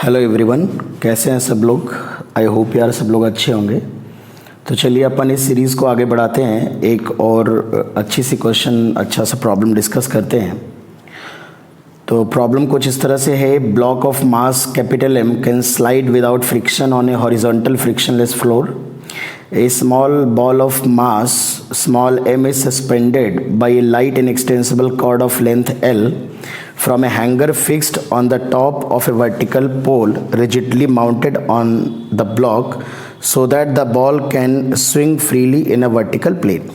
Hello everyone, कैसे हैं सब लोग। आई होप यार सब लोग अच्छे होंगे। तो चलिए अपन इस सीरीज़ को आगे बढ़ाते हैं, एक और अच्छी सी क्वेश्चन, अच्छा सा प्रॉब्लम डिस्कस करते हैं। तो प्रॉब्लम कुछ इस तरह से है, block of mass capital M can slide without friction on A horizontal frictionless floor. A small ball of mass small m is suspended by a light inextensible cord of length L from a hanger fixed on the top of a vertical pole rigidly mounted on the block so that the ball can swing freely in a vertical plane.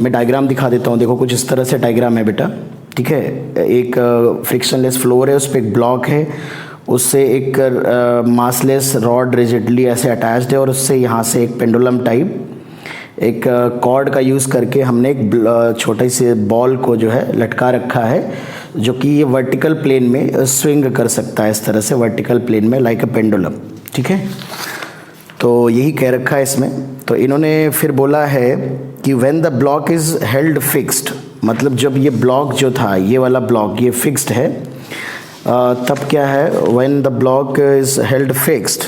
मैं diagram दिखा देता हूँ। देखो कुछ इस तरह से diagram है बेटा, ठीक है। एक फ्रिक्शनलेस फ्लोर है, उस पर एक ब्लॉक है, उससे एक मासलेस रॉड रिजिडली ऐसे अटैच्ड है और उससे यहाँ से एक पेंडुलम टाइप एक कॉर्ड का यूज़ करके हमने एक छोटे से बॉल को जो है लटका रखा है, जो कि ये वर्टिकल प्लेन में स्विंग कर सकता है, इस तरह से वर्टिकल प्लेन में लाइक अ पेंडुलम, ठीक है। तो यही कह रखा है इसमें। तो इन्होंने फिर बोला है कि when the block is held fixed, मतलब जब ये ब्लॉक जो था, ये वाला ब्लॉक ये फिक्स्ड है, तब क्या है, when the block is held fixed,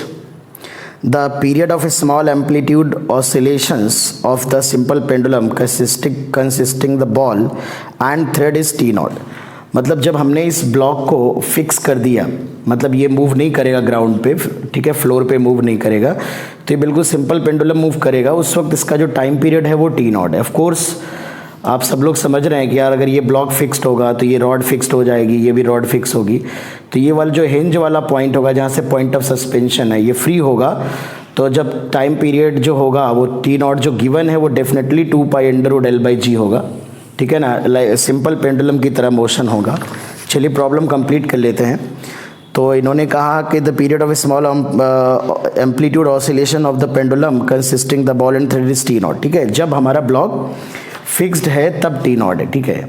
the period of small amplitude oscillations of the simple pendulum consisting the ball and thread is T0. मतलब जब हमने इस ब्लॉक को फिक्स कर दिया, मतलब ये मूव नहीं करेगा ग्राउंड पे, ठीक है, फ्लोर पे मूव नहीं करेगा, तो ये बिल्कुल सिंपल पेंडुलम मूव करेगा। उस वक्त इसका जो टाइम पीरियड है वो T0 है। ऑफ कोर्स आप सब लोग समझ रहे हैं कि यार अगर ये ब्लॉक फिक्स्ड होगा तो ये रॉड फिक्स्ड हो जाएगी, ये भी रॉड फिक्स होगी, तो ये वाला जो हिंज वाला पॉइंट होगा जहाँ से पॉइंट ऑफ सस्पेंशन है ये फ्री होगा। तो जब टाइम पीरियड जो होगा वो T0 जो गिवन है वो डेफिनेटली 2π/L/g होगा, ठीक है ना, सिंपल पेंडुलम की तरह मोशन होगा। चलिए प्रॉब्लम कंप्लीट कर लेते हैं। तो इन्होंने कहा कि the period of small amplitude oscillation of the pendulum consisting the ball and thread is T0, ठीक है। जब हमारा ब्लॉक फिक्स्ड है तब T0 है, ठीक है।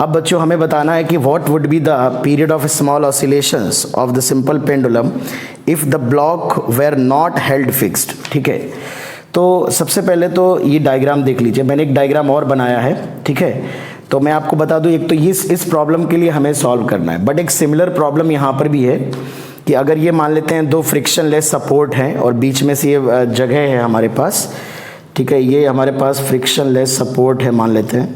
अब बच्चों हमें बताना है कि what would be the period of small oscillations of the simple pendulum if the block were not held fixed, ठीक है। तो सबसे पहले तो ये डायग्राम देख लीजिए, मैंने एक डायग्राम और बनाया है, ठीक है। तो मैं आपको बता दूं, एक तो इस प्रॉब्लम के लिए हमें सॉल्व करना है, बट एक सिमिलर प्रॉब्लम यहाँ पर भी है कि अगर ये मान लेते हैं दो फ्रिक्शनलेस सपोर्ट हैं और बीच में से ये जगह है हमारे पास, ठीक है, ये हमारे पास फ्रिक्शनलेस सपोर्ट है मान लेते हैं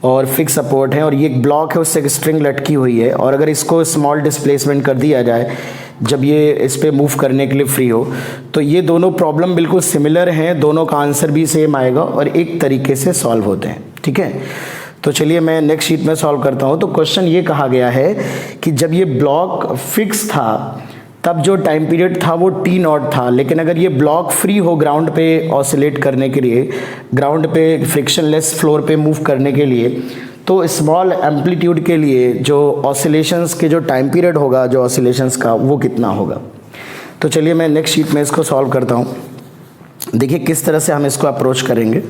और फिक्स सपोर्ट है, और ये एक ब्लॉक है, उससे एक स्ट्रिंग लटकी हुई है, और अगर इसको स्मॉल डिस्प्लेसमेंट कर दिया जाए जब ये इस पे मूव करने के लिए फ्री हो, तो ये दोनों प्रॉब्लम बिल्कुल सिमिलर हैं, दोनों का आंसर भी सेम आएगा और एक तरीके से सॉल्व होते हैं, ठीक है। तो चलिए मैं नेक्स्ट शीट में सॉल्व करता हूँ। तो क्वेश्चन ये कहा गया है कि जब ये ब्लॉक फिक्स था तब जो टाइम पीरियड था वो T0 था, लेकिन अगर ये ब्लॉक फ्री हो ग्राउंड पे ऑसिलेट करने के लिए, ग्राउंड पे फ्रिक्शनलेस फ्लोर पे मूव करने के लिए, तो स्मॉल एम्पलीट्यूड के लिए जो ऑसिलेशंस के जो टाइम पीरियड होगा जो ऑसिलेशंस का वो कितना होगा। तो चलिए मैं नेक्स्ट शीट में इसको सॉल्व करता हूँ। देखिए किस तरह से हम इसको अप्रोच करेंगे।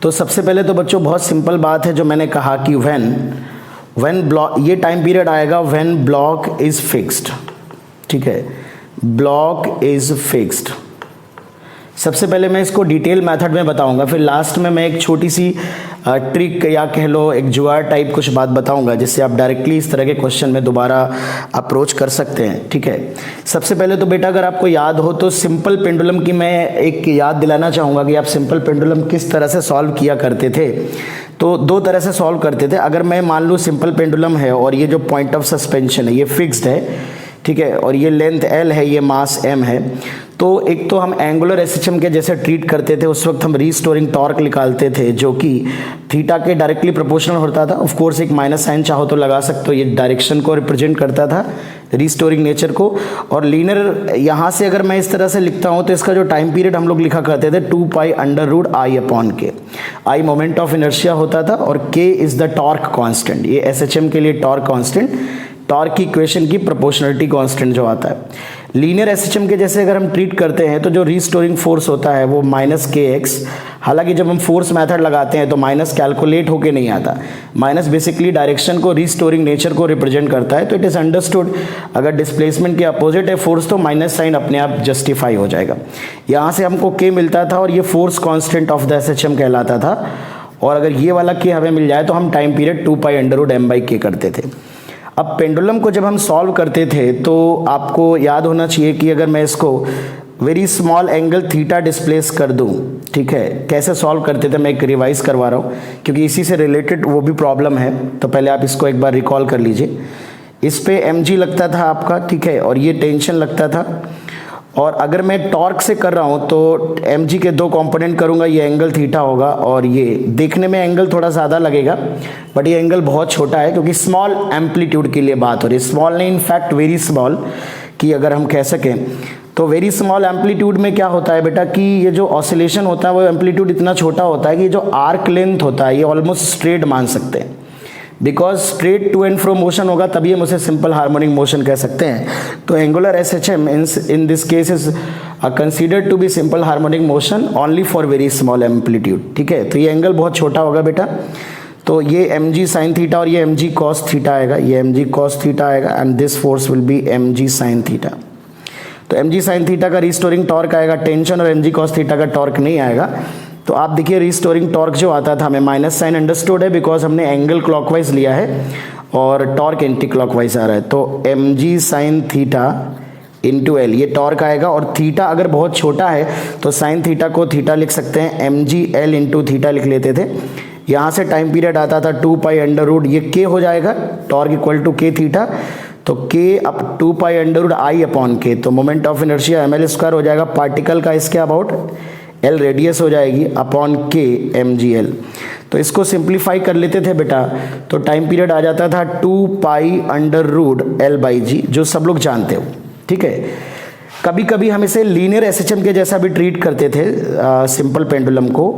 तो सबसे पहले तो बच्चों बहुत सिंपल बात है, जो मैंने कहा कि व्हेन ब्लॉक, ये टाइम पीरियड आएगा व्हेन ब्लॉक इज़ फिक्स्ड, ठीक है, ब्लॉक इज फिक्स्ड। सबसे पहले मैं इसको डिटेल मेथड में बताऊंगा, फिर लास्ट में मैं एक छोटी सी ट्रिक या कह लो एक जुगाड़ टाइप कुछ बात बताऊंगा, जिससे आप डायरेक्टली इस तरह के क्वेश्चन में दोबारा अप्रोच कर सकते हैं, ठीक है। सबसे पहले तो बेटा अगर आपको याद हो तो सिंपल पेंडुलम की मैं एक याद दिलाना चाहूँगा कि आप सिंपल पेंडुलम किस तरह से सॉल्व किया करते थे। तो दो तरह से सॉल्व करते थे। अगर मैं मान लूँ सिंपल पेंडुलम है और ये जो पॉइंट ऑफ सस्पेंशन है ये फिक्स्ड है, ठीक है, और ये लेंथ L है, ये मास M है, तो एक तो हम एंगुलर SHM के जैसे ट्रीट करते थे। उस वक्त हम रीस्टोरिंग टॉर्क निकालते थे जो कि थीटा के डायरेक्टली प्रोपोर्शनल होता था। ऑफ कोर्स एक माइनस साइन चाहो तो लगा सकते हो, ये डायरेक्शन को रिप्रेजेंट करता था, रीस्टोरिंग नेचर को। और लीनियर यहाँ से अगर मैं इस तरह से लिखता हूँ तो इसका जो टाइम पीरियड हम लोग लिखा करते थे 2π/I/K। I moment of inertia होता था और K is the torque constant, ये SHM के लिए टॉर्क कांस्टेंट, टॉर्क की इक्वेशन की प्रोपोर्शनलिटी कांस्टेंट जो आता है। लीनियर SHM के जैसे अगर हम ट्रीट करते हैं तो जो रीस्टोरिंग फोर्स होता है वो -kx, हालांकि जब हम फोर्स मेथड लगाते हैं तो माइनस कैलकुलेट होके नहीं आता, माइनस बेसिकली डायरेक्शन को, रीस्टोरिंग नेचर को रिप्रेजेंट करता है। तो इट इज़ अंडरस्टूड अगर डिस्प्लेसमेंट के अपोजिट है फोर्स तो माइनस साइन अपने आप जस्टिफाई हो जाएगा। यहाँ से हमको k मिलता था और ये force constant of the SHM कहलाता था, और अगर ये वाला k हमें मिल जाए तो हम टाइम पीरियड 2π/m/k करते थे। अब पेंडुलम को जब हम सॉल्व करते थे तो आपको याद होना चाहिए कि अगर मैं इसको very small angle theta displace कर दूं, ठीक है, कैसे सॉल्व करते थे मैं एक रिवाइज करवा रहा हूँ क्योंकि इसी से रिलेटेड वो भी प्रॉब्लम है। तो पहले आप इसको एक बार रिकॉल कर लीजिए। इस पे mg लगता था आपका, ठीक है, और ये टेंशन लगता था। और अगर मैं टॉर्क से कर रहा हूँ तो mg के दो कंपोनेंट करूँगा, ये एंगल थीटा होगा और ये देखने में एंगल थोड़ा ज़्यादा लगेगा बट ये एंगल बहुत छोटा है क्योंकि स्मॉल एम्पलीट्यूड के लिए बात हो रही है। स्मॉल नहीं, इनफैक्ट वेरी स्मॉल कि अगर हम कह सकें तो वेरी स्मॉल एम्पलीट्यूड में क्या होता है बेटा कि ये जो ऑसिलेशन होता है वो एम्पलीट्यूड इतना छोटा होता है कि जो आर्क लेंथ होता है ये ऑलमोस्ट स्ट्रेट मान सकते हैं। Because straight to and fro motion होगा तभी हम उसे सिंपल हार्मोनिक मोशन कह सकते हैं। तो angular SHM in this case is considered to be simple harmonic motion only for very small amplitude, ठीक है। तो ये एंगल बहुत छोटा होगा बेटा। तो ये mg साइन थीटा और ये mg कॉस थीटा आएगा, ये mg कॉस थीटा आएगा and this force will be mg sine theta. तो mg साइन थीटा का रिस्टोरिंग टॉर्क आएगा टेंशन और mg कॉस थीटा का टॉर्क नहीं आएगा। तो आप देखिए रिस्टोरिंग टॉर्क जो आता था हमें माइनस साइन अंडरस्टूड है बिकॉज हमने एंगल क्लॉकवाइज लिया है और टॉर्क एंटी क्लॉकवाइज आ रहा है। तो mg sine theta into L ये टॉर्क आएगा और थीटा अगर बहुत छोटा है तो साइन थीटा को थीटा लिख सकते हैं, mg एल इंटू थीटा लिख लेते थे। यहाँ से टाइम पीरियड आता था 2 पाई अंडर रूट ये k हो जाएगा, torque equal to k theta. तो k up 2 pi under root I upon k, तो moment of inertia ml square हो जाएगा पार्टिकल का इसके अबाउट, l रेडियस हो जाएगी अपॉन k mgl। तो इसको सिंप्लीफाई कर लेते थे बेटा तो टाइम पीरियड आ जाता था 2 pi under root l by g, जो सब लोग जानते हो, ठीक है। कभी कभी हम इसे लीनियर SHM के जैसा भी ट्रीट करते थे सिंपल पेंडुलम को,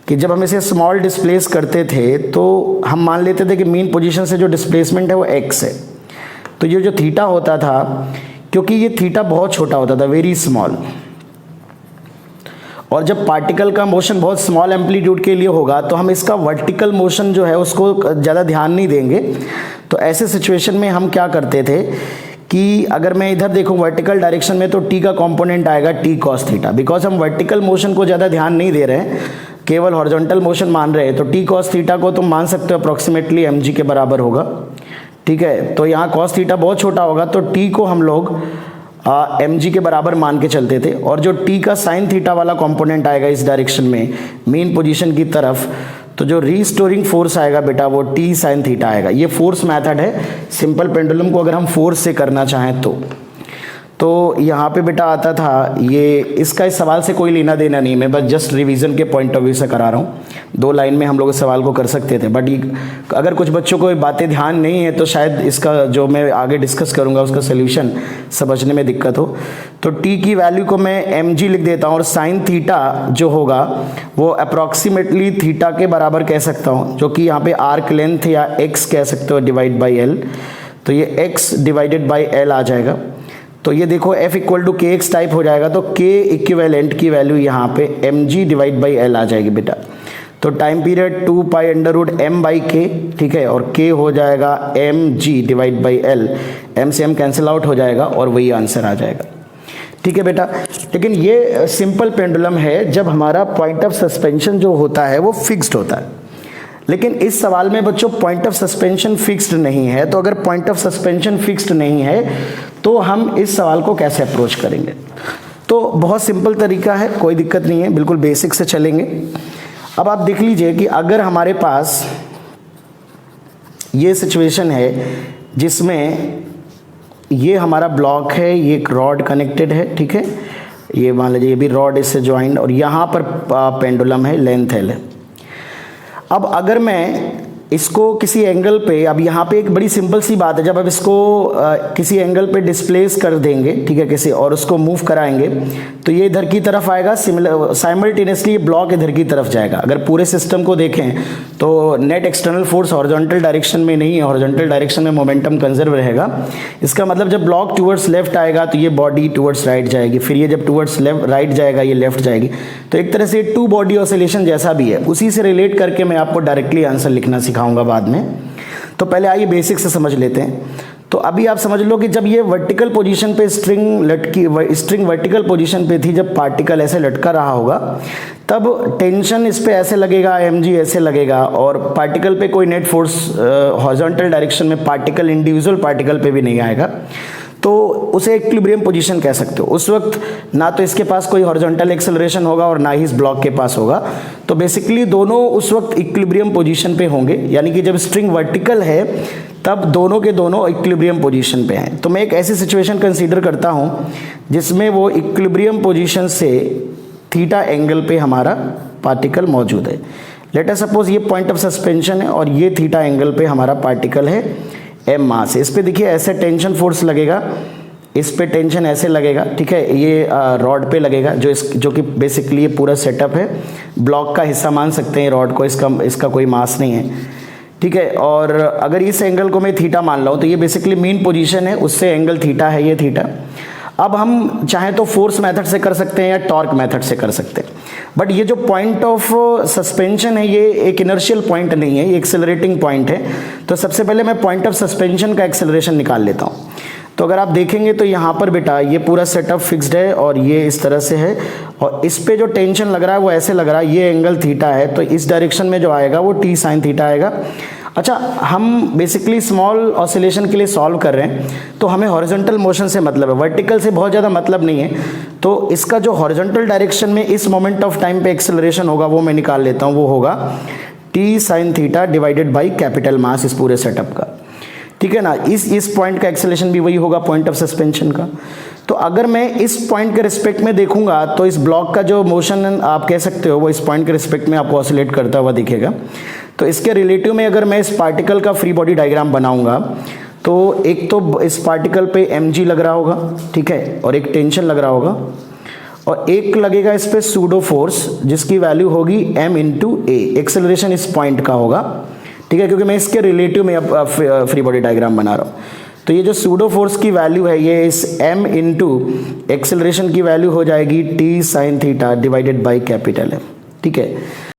कि जब हम इसे स्मॉल डिस्प्लेस करते थे तो हम मान लेते थे कि मीन पोजीशन से जो डिस्प्लेसमेंट है वो x है। तो ये जो थीटा होता था, क्योंकि ये थीटा बहुत छोटा होता था, वेरी स्मॉल, और जब पार्टिकल का मोशन बहुत स्मॉल एम्पलीट्यूड के लिए होगा तो हम इसका वर्टिकल मोशन जो है उसको ज़्यादा ध्यान नहीं देंगे। तो ऐसे सिचुएशन में हम क्या करते थे कि अगर मैं इधर देखूं वर्टिकल डायरेक्शन में तो t का कंपोनेंट आएगा t cos थीटा, बिकॉज हम वर्टिकल मोशन को ज़्यादा ध्यान नहीं दे रहे हैं, केवल हॉरिजॉन्टल मोशन मान रहे हैं। तो t cos थीटा को तुम मान सकते हो अप्रॉक्सीमेटली mg के बराबर होगा, ठीक है। तो यहाँ cos थीटा बहुत छोटा होगा तो t को हम लोग mg के बराबर मान के चलते थे, और जो t का साइन थीटा वाला कंपोनेंट आएगा इस डायरेक्शन में मीन पोजीशन की तरफ, तो जो रीस्टोरिंग फोर्स आएगा बेटा वो t साइन थीटा आएगा। ये फोर्स मेथड है सिंपल पेंडुलम को अगर हम फोर्स से करना चाहें तो यहाँ पे बेटा आता था ये, इसका इस सवाल से कोई लेना देना नहीं, मैं बस जस्ट रिवीजन के पॉइंट ऑफ व्यू से करा रहा हूँ। 2 लाइन में हम लोग इस सवाल को कर सकते थे बट अगर कुछ बच्चों को बातें ध्यान नहीं है तो शायद इसका जो मैं आगे डिस्कस करूँगा उसका सोल्यूशन समझने में दिक्कत हो। तो t की वैल्यू को मैं mg लिख देता हूँ और साइन थीटा जो होगा वो अप्रॉक्सीमेटली थीटा के बराबर कह सकता हूँ, जो कि यहाँ पे आर्क लेंथ या x कह सकते हो डिवाइड बाई एल। तो ये x डिवाइडेड बाई एल आ जाएगा। तो ये देखो f इक्वल टू के एक्स टाइप हो जाएगा, तो k इक्विवेलेंट की वैल्यू यहाँ पे mg डिवाइड बाई एल आ जाएगी बेटा। तो time period 2 pi under root m by k, ठीक है, और k हो जाएगा mg divide by L, m से m कैंसिल आउट हो जाएगा और वही आंसर आ जाएगा, ठीक है बेटा। लेकिन ये सिंपल पेंडुलम है जब हमारा पॉइंट ऑफ सस्पेंशन जो होता है वो फिक्स्ड होता है। लेकिन इस सवाल में बच्चों पॉइंट ऑफ सस्पेंशन फिक्स्ड नहीं है, तो अगर पॉइंट ऑफ सस्पेंशन फिक्स्ड नहीं है तो हम इस सवाल को कैसे अप्रोच करेंगे। तो बहुत सिंपल तरीका है, कोई दिक्कत नहीं है, बिल्कुल बेसिक से चलेंगे। अब आप देख लीजिए कि अगर हमारे पास ये सिचुएशन है जिसमें ये हमारा ब्लॉक है, ये एक रॉड कनेक्टेड है, ठीक है, ये मान लीजिए ये भी रॉड इससे ज्वाइंट, और यहाँ पर पेंडुलम है, लेंथ एल है। अब अगर मैं इसको किसी एंगल पे, अब यहाँ पे एक बड़ी सिंपल सी बात है, जब आप इसको किसी एंगल पे डिस्प्लेस कर देंगे, ठीक है, किसी और उसको मूव कराएंगे तो ये इधर की तरफ आएगा, साइमल्टेनियसली ये ब्लॉक इधर की तरफ जाएगा। अगर पूरे सिस्टम को देखें तो net external force horizontal direction में नहीं है, हॉरिजॉन्टल डायरेक्शन में मोमेंटम कंजर्व रहेगा। इसका मतलब जब ब्लॉक टूवर्ड्स लेफ्ट आएगा तो ये बॉडी टूवर्ड्स राइट जाएगी, फिर ये जब टूवर्ड्स राइट जाएगा ये लेफ्ट जाएगी। तो एक तरह से 2 बॉडी ऑसिलेशन जैसा भी है, उसी से रिलेट करके मैं आपको डायरेक्टली आंसर लिखना सिखाऊंगा बाद में। तो पहले आइए बेसिक से समझ लेते हैं। तो अभी आप समझ लो कि जब ये वर्टिकल पोजीशन पे स्ट्रिंग वर्टिकल पोजीशन पे थी, जब पार्टिकल ऐसे लटका रहा होगा, तब टेंशन इस पे ऐसे लगेगा, mg ऐसे लगेगा, और पार्टिकल पे कोई नेट फोर्स हॉरिजॉन्टल डायरेक्शन में पार्टिकल इंडिविजुअल पार्टिकल पे भी नहीं आएगा, तो उसे इक्विलिब्रियम पोजीशन कह सकते हो। उस वक्त ना तो इसके पास कोई हॉरिजॉन्टल एक्सेलरेशन होगा और ना ही इस ब्लॉक के पास होगा, तो बेसिकली दोनों उस वक्त इक्विलिब्रियम पोजीशन पे होंगे, यानी कि जब स्ट्रिंग वर्टिकल है तब दोनों के दोनों इक्विलिब्रियम पोजीशन पे हैं। तो मैं एक ऐसी सिचुएशन कंसीडर करता हूँ जिसमें वो इक्विलिब्रियम पोजीशन से थीटा एंगल पे हमारा पार्टिकल मौजूद है। लेट अस सपोज ये पॉइंट ऑफ सस्पेंशन है और ये थीटा एंगल पे हमारा पार्टिकल है m मास है। इस पे देखिए ऐसे टेंशन फोर्स लगेगा, इस पे टेंशन ऐसे लगेगा, ठीक है, ये रॉड पे लगेगा, जो कि बेसिकली ये पूरा सेटअप है, ब्लॉक का हिस्सा मान सकते हैं रॉड को, इसका कोई मास नहीं है, ठीक है। और अगर इस एंगल को मैं थीटा मान रहा हूँ तो ये बेसिकली मीन पोजीशन है, उससे एंगल थीटा है, ये थीटा। अब हम चाहें तो फोर्स मेथड से कर सकते हैं या टॉर्क मेथड से कर सकते हैं, बट ये जो पॉइंट ऑफ सस्पेंशन है ये एक इनर्शियल पॉइंट नहीं है, ये एक्सेलरेटिंग पॉइंट है। तो सबसे पहले मैं पॉइंट ऑफ सस्पेंशन का एक्सेलरेशन निकाल लेता हूँ। तो अगर आप देखेंगे तो यहाँ पर बेटा ये पूरा सेटअप फिक्स्ड है और ये इस तरह से है, और इस पे जो टेंशन लग रहा है वो ऐसे लग रहा है, ये एंगल थीटा है, तो इस डायरेक्शन में जो आएगा वो t साइन थीटा आएगा। अच्छा, हम बेसिकली स्मॉल ऑसिलेशन के लिए सॉल्व कर रहे हैं, तो हमें हॉरिजॉन्टल मोशन से मतलब है, वर्टिकल से बहुत ज़्यादा मतलब नहीं है। तो इसका जो हॉरिजॉन्टल डायरेक्शन में इस मोमेंट ऑफ टाइम पे एक्सेलरेशन होगा वो मैं निकाल लेता हूँ, वो होगा t sine theta divided by capital mass इस पूरे सेटअप का, ठीक है ना। इस पॉइंट का एक्सेलरेशन भी वही होगा पॉइंट ऑफ सस्पेंशन का। तो अगर मैं इस पॉइंट के रिस्पेक्ट में देखूंगा तो इस ब्लॉक का जो मोशन आप कह सकते हो वो इस पॉइंट के रिस्पेक्ट में आपको ऑसिलेट करता हुआ दिखेगा। तो इसके रिलेटिव में अगर मैं इस पार्टिकल का फ्री बॉडी डायग्राम बनाऊंगा तो एक तो इस पार्टिकल पे mg लग रहा होगा, ठीक है, और एक टेंशन लग रहा होगा, और एक लगेगा इस पे सूडो फोर्स जिसकी वैल्यू होगी m इंटू ए, एक्सेलरेशन इस पॉइंट का होगा, ठीक है, क्योंकि मैं इसके रिलेटिव में अब फ्री बॉडी डायग्राम बना रहा हूँ। तो ये जो सूडो फोर्स की वैल्यू है ये इस m इंटू एक्सेलरेशन की वैल्यू हो जाएगी t sine theta divided by capital M, ठीक है।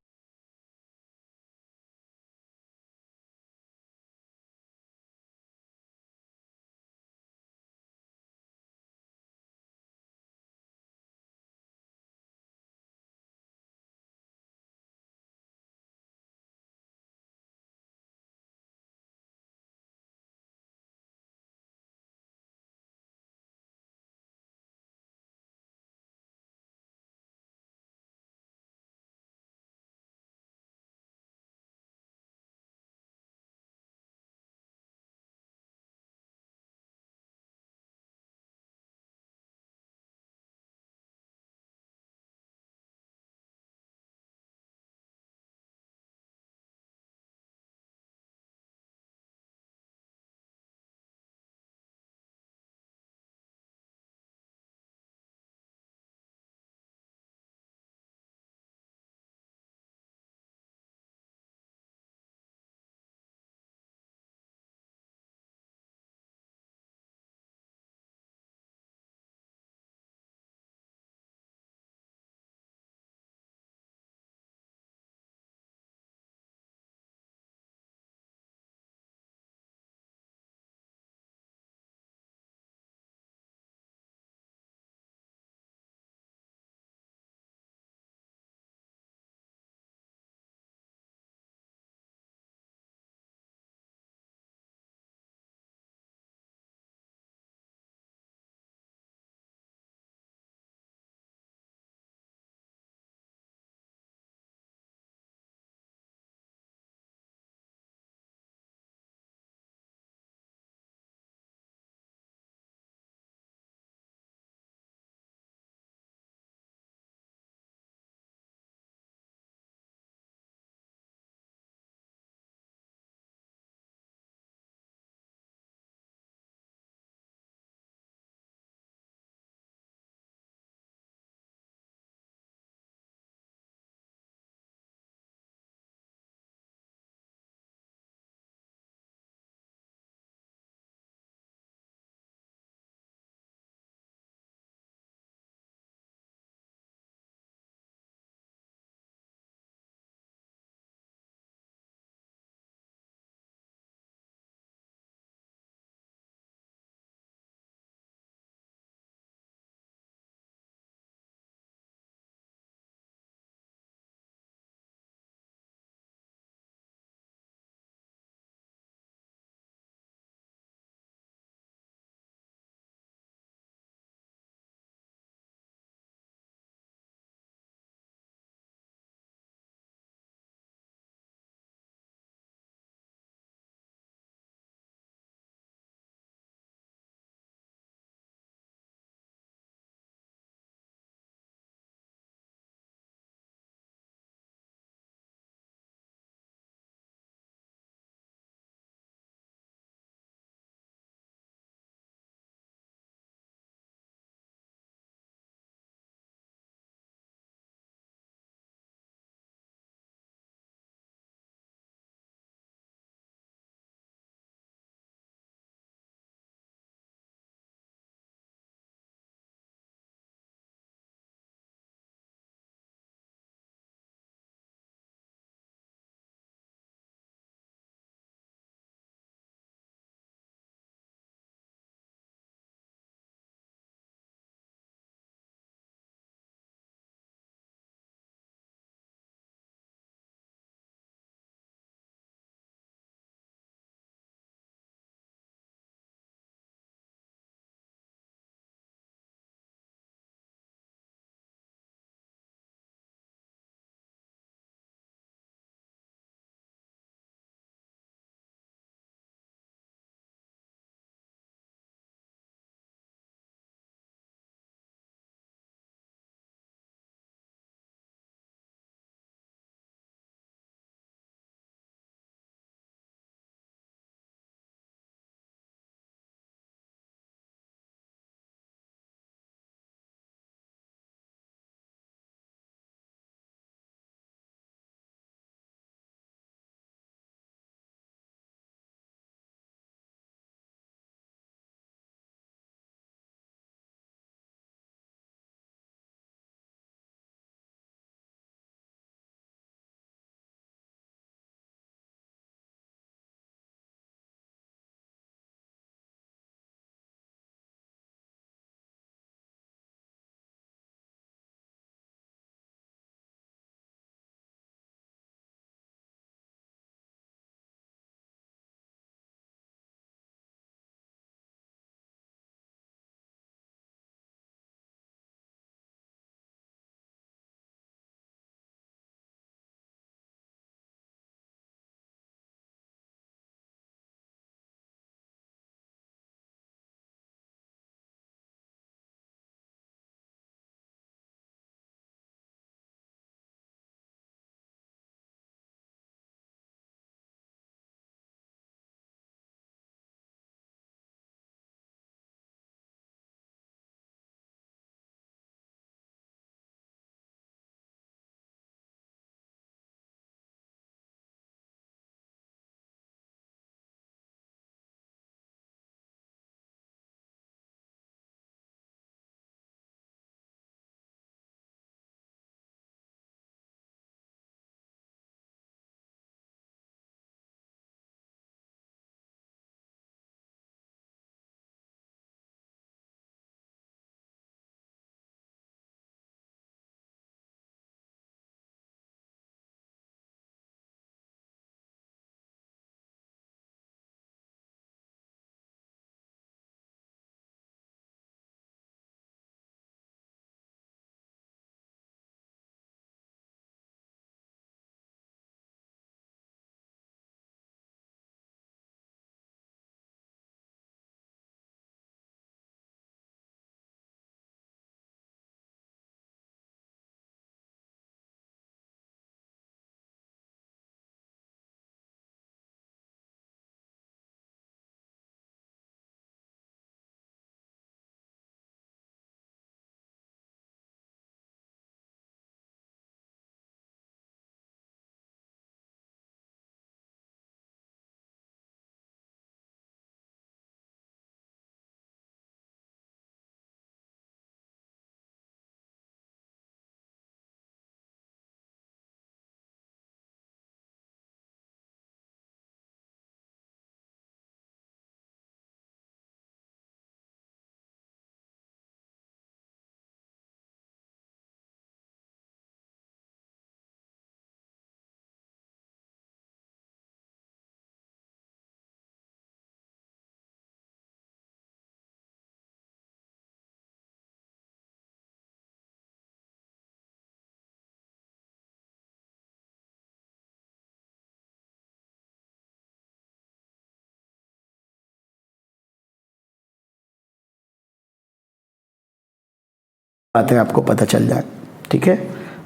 बातें आपको पता चल जाए। ठीक है,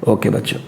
ओके बच्चों।